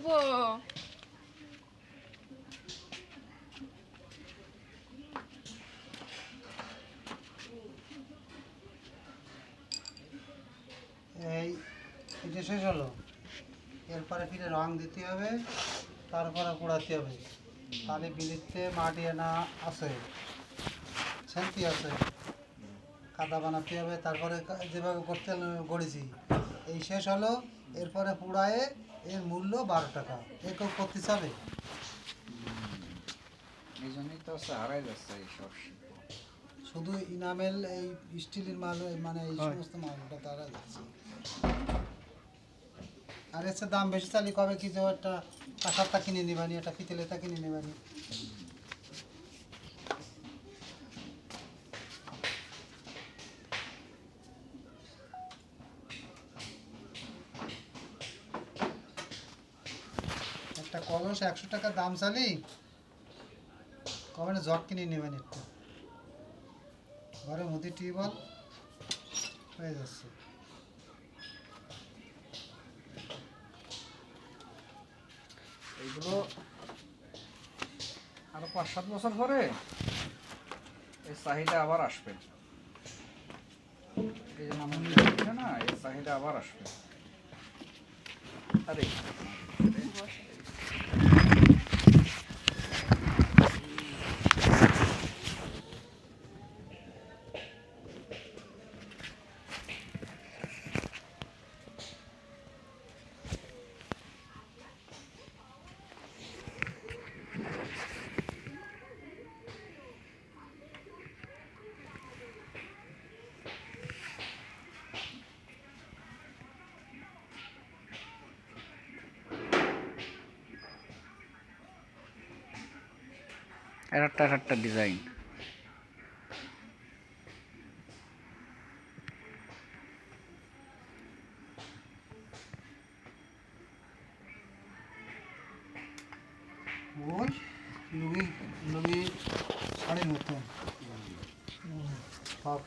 করবো। এই এটা শেষ হলো, এরপরে ফিরে রং দিতে হবে, তারপরে পোড়াতে হবে। তাহলে বিলিতে মাটি আনা আছে, ছেন্তি আছে, কাদা বানাতে হবে, তারপরে যেভাবে করতে গড়েছি এই শেষ হলো। এরপরে পোড়ায়ে এর মূল্য 12 টাকা। এ কেউ করতে চাবে? এই জন্যই তো হারাই যাচ্ছে এইসব শিল্প। শুধু ইনামেল এই স্টিলের মাল, মানে এই সমস্ত মালটা তারা যাচ্ছে। আর এসে দাম বেশি চালি কবে কি যে একটা কাঁসারটা কিনে নেবানি, একটা পিতলেটা কিনে নেবানি। একটা কলস 100 টাকা দাম চালি, কবে না জগ কিনে নেবানি একটা। ঘরের মধ্যে টিউবওয়েল হয়ে যাচ্ছে। এইগুলো আরো 5-7 বছর পরে এই চাহিদা আবার আসবে। এই যে নাম না, এই চাহিদা আবার আসবে। আরে একটা ডিজাইন। ওই লুঙ্গি লুঙ্গি শাড়ির মতো সব